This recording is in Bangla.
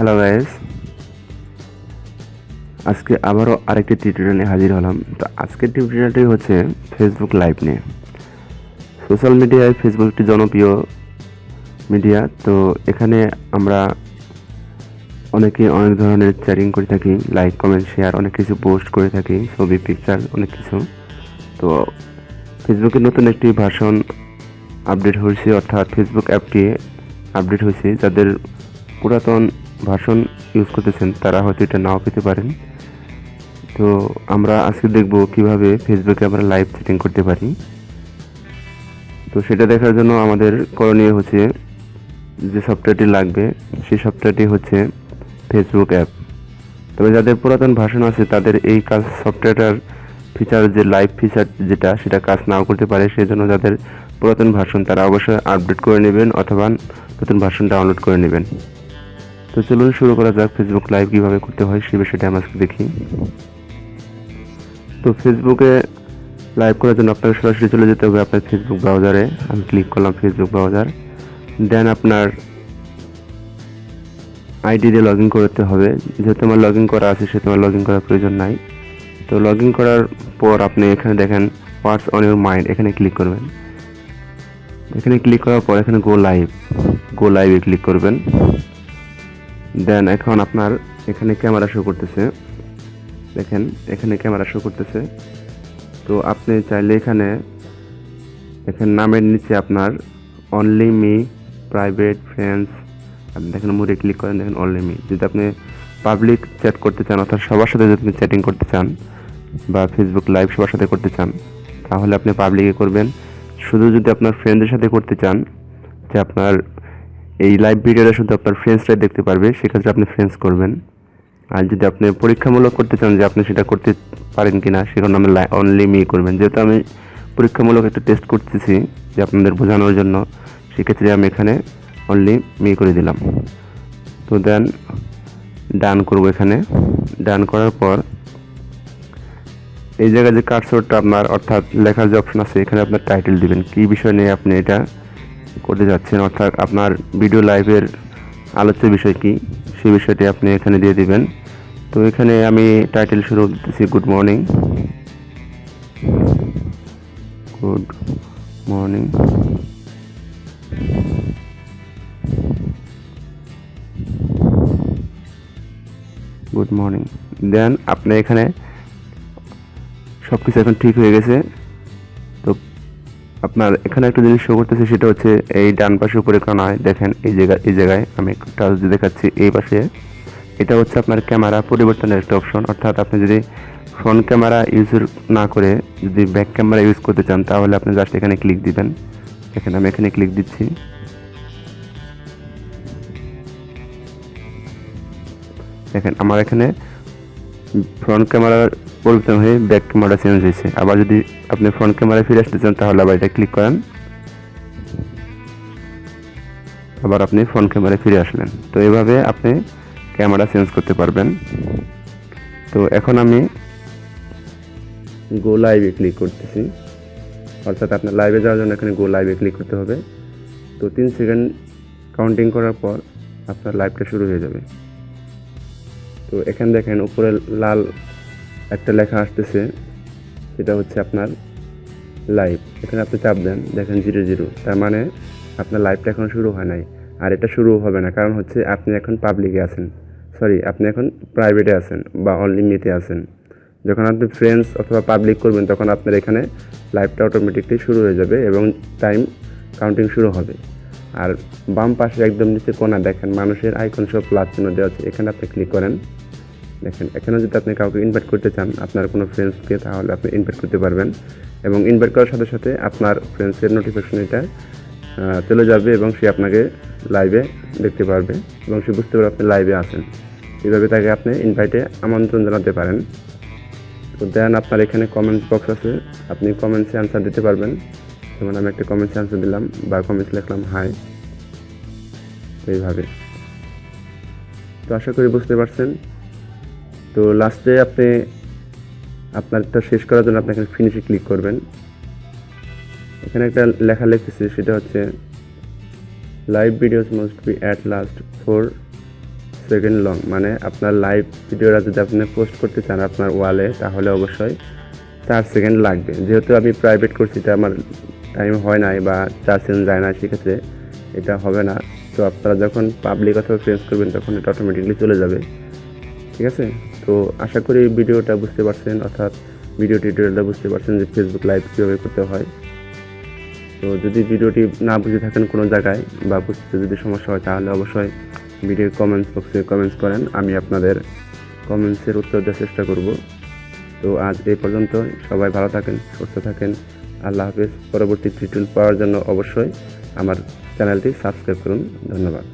হ্যালো গাইস, আজকে আবারও আরেকটি টিউটোরিয়াল নিয়ে হাজির হলাম। তো আজকের টিউটোরিয়ালটি হচ্ছে ফেসবুক লাইভ নিয়ে। সোশ্যাল মিডিয়ায় ফেসবুক একটি জনপ্রিয় মিডিয়া। তো এখানে আমরা অনেকে অনেক ধরনের চ্যাটিং করে থাকি, লাইক কমেন্ট শেয়ার অনেক কিছু পোস্ট করে থাকি, ছবি পিকচার অনেক কিছু। তো ফেসবুকের নতুন একটি ভার্সন আপডেট হয়েছে, অর্থাৎ ফেসবুক অ্যাপটি আপডেট হয়েছে। যাদের পুরাতন ভার্সন ইউজ করতেছেন তারা হয়তো এটা নাও পেতে পারেন। তো আমরা আজকে দেখব কিভাবে ফেসবুকে আমরা লাইভ চ্যাটিং করতে পারি। তো সেটা দেখার জন্য আমাদের করণীয় হচ্ছে, যে সফটওয়্যারটি লাগবে সেই সফটওয়্যারটি হচ্ছে ফেসবুক অ্যাপ। তবে যাদের পুরাতন ভার্সন আছে তাদের এই কাজ সফটওয়্যারটার ফিচার, যে লাইভ ফিচার সেটা কাজ নাও করতে পারে। সেই জন্য যাদের পুরাতন ভার্সন তারা অবশ্যই আপডেট করে নেবেন অথবা নতুন ভার্সন ডাউনলোড করে নেবেন। তো চলুন শুরু করা যাক ফেসবুক লাইভ কীভাবে করতে হয় সেই বিষয়টা আমরা আজকে দেখি। তো ফেসবুকে লাইভ করার জন্য আপনাকে সরাসরি চলে যেতে হবে আপনার ফেসবুক ব্রাউজারে। আমি ক্লিক করলাম ফেসবুক ব্রাউজার। দেন আপনার আইডি দিয়ে লগ ইন করতে হবে। যেহেতু আমার লগ ইন করা আছে সেহেতু আমার লগ ইন করার প্রয়োজন নাই। তো লগ ইন করার পর আপনি এখানে দেখেন হোয়াটস অন ইউর মাইন্ড, এখানে ক্লিক করবেন। এখানে ক্লিক করার পর এখানে গো লাইভে ক্লিক করবেন। দেন এখন আপনার এখানে ক্যামেরা শো করতেছে, দেখেন এখানে ক্যামেরা শো করতেছে। তো আপনি চাইলে এখানে নামের নিচে আপনার অনলি মি, প্রাইভেট, ফ্রেন্ডস, আপনি দেখেন মোডে ক্লিক করেন, দেখেন অনলি মি। যদি আপনি পাবলিক চ্যাট করতে চান, অর্থাৎ সবার সাথে যদি আপনি চ্যাটিং করতে চান বা ফেসবুক লাইভ সবার সাথে করতে চান তাহলে আপনি পাবলিকে করবেন। শুধু যদি আপনার ফ্রেন্ডদের সাথে করতে চান, যে আপনার এই লাইভ ভিডিওটা শুধু আপনার ফ্রেন্ডসরাই দেখতে পারবে, সেক্ষেত্রে আপনি ফ্রেন্ডস করবেন। আর যদি আপনি পরীক্ষামূলক করতে চান যে আপনি সেটা করতে পারেন কিনা, সেখানে আপনি অনলি মি করবেন। যেহেতু আমি পরীক্ষামূলক একটা টেস্ট করতেছি যে আপনাদের বোঝানোর জন্য, সেক্ষেত্রে আমি এখানে অনলি মি করে দিলাম। তো দেন ডান করব। এখানে ডান করার পর এই জায়গায় যে কার্সরটা আপনার, অর্থাৎ লেখার যে অপশন আছে, এখানে আপনার টাইটেল দিবেন, কী বিষয় নিয়ে আপনি এটা করতে যাচ্ছেন, অর্থাৎ আপনার ভিডিও লাইভের আলোচ্য বিষয় কি সেই বিষয়টি আপনি এখানে দিয়ে দিবেন। তো এখানে আমি টাইটেল শুরু করতেছি good morning. Good morning. Good morning. Then আপনি এখানে সব কিছু এখন ঠিক হয়ে গেছে। তো আপনার এখানে একটা জিনিস শো করতেছে, সেটা হচ্ছে এই ডান পাশে উপরে কোণায় দেখেন এই জায়গায় আমি একটা দেখাচ্ছি, এই পাশে এটা হচ্ছে আপনার ক্যামেরা পরিবর্তনের একটা অপশন। অর্থাৎ আপনি যদি ফ্রন্ট ক্যামেরা ইউজ না করে যদি ব্যাক ক্যামেরা ইউজ করতে চান তাহলে আপনি জাস্ট এখানে ক্লিক দিবেন। দেখেন আমি এখানে ক্লিক দিচ্ছি। দেখেন আমার এখানে ফ্রন্ট ক্যামেরার পরিবর্তন হয়ে ব্যাক ক্যামেরা চেঞ্জ হয়েছে। আবার যদি আপনি ফ্রন্ট ক্যামেরায় ফিরে আসতে চান তাহলে আবার এটা ক্লিক করেন, আবার আপনি ফ্রন্ট ক্যামেরায় ফিরে আসলেন। তো এইভাবে আপনি ক্যামেরা চেঞ্জ করতে পারবেন। তো এখন আমি গো লাইভে ক্লিক করতেছি, অর্থাৎ আপনার লাইভে যাওয়ার জন্য এখানে গো লাইভে ক্লিক করতে হবে। তো 3 সেকেন্ড কাউন্টিং করার পর আপনার লাইভটা শুরু হয়ে যাবে। তো এখানে দেখেন উপরে লাল একটা লেখা আসতেছে, সেটা হচ্ছে আপনার লাইভ। এখানে আপনি চাপ দেন, দেখেন 00, তার মানে আপনার লাইভটা এখন শুরু হয় নাই। আর এটা শুরু হবে না, কারণ হচ্ছে আপনি এখন পাবলিকে আছেন, আপনি এখন প্রাইভেটে আছেন বা অনলি মিতে আছেন। যখন আপনি ফ্রেন্ডস অথবা পাবলিক করবেন তখন আপনার এখানে লাইভটা অটোমেটিকলি শুরু হয়ে যাবে এবং টাইম কাউন্টিং শুরু হবে। আর বাম পাশে একদম নিচে কোণা দেখেন মানুষের আইকন সব প্লাস চিহ্ন দেওয়া আছে, এখানে আপনি ক্লিক করেন। দেখেন এখানে যদি আপনি কাউকে ইনভাইট করতে চান আপনার কোনো ফ্রেন্ডসকে, তাহলে আপনি ইনভাইট করতে পারবেন এবং ইনভাইট করার সাথে সাথে আপনার ফ্রেন্ডসের নোটিফিকেশন এটা চলে যাবে এবং সে আপনাকে লাইভে দেখতে পারবে এবং সে বুঝতে পারবে আপনি লাইভে আছেন। এইভাবে তাকে আপনি ইনভাইটে আমন্ত্রণ জানাতে পারেন। তো দেন আপনার এখানে কমেন্টস বক্স আছে, আপনি কমেন্টসে অ্যান্সার দিতে পারবেন। যেমন আমি একটা কমেন্টসে অ্যান্সার দিলাম বা কমেন্টস লিখলাম হাই, এইভাবে। তো আশা করি বুঝতে পারছেন। তো লাস্টে আপনি আপনারটা শেষ করার জন্য আপনি এখানে ফিনিশে ক্লিক করবেন। এখানে একটা লেখা লিখতেছি, সেটা হচ্ছে live videos must be at last 4 second long, মানে আপনার লাইভ ভিডিওটা যদি আপনি পোস্ট করতে চান আপনার ওয়ালে, তাহলে অবশ্যই 4 সেকেন্ড লাগবে। যেহেতু আমি প্রাইভেট করছি, এটা আমার টাইম হয় নাই বা 4 সেকেন্ড যায় না, সেক্ষেত্রে এটা হবে না। তো আপনারা যখন পাবলিক অথবা ফ্রেন্ডস করবেন তখন এটা অটোমেটিকলি চলে যাবে, ঠিক আছে? তো আশা করি ভিডিওটা বুঝতে পারছেন, অর্থাৎ ভিডিও টিউটোরিয়ালটা বুঝতে পারছেন যে ফেসবুক লাইভ কীভাবে করতে হয়। তো যদি ভিডিওটি না বুঝে থাকেন কোনো জায়গায় বা বুঝতে যদি সমস্যা হয়, তাহলে অবশ্যই ভিডিওর কমেন্টস বক্সে কমেন্টস করেন, আমি আপনাদের কমেন্টসের উত্তর দেওয়ার চেষ্টা করব। তো আজ এই পর্যন্ত, সবাই ভালো থাকেন, সুস্থ থাকেন, আল্লাহ হাফেজ। পরবর্তী টিউটোরিয়াল পাওয়ার জন্য অবশ্যই আমার চ্যানেলটি সাবস্ক্রাইব করুন। ধন্যবাদ।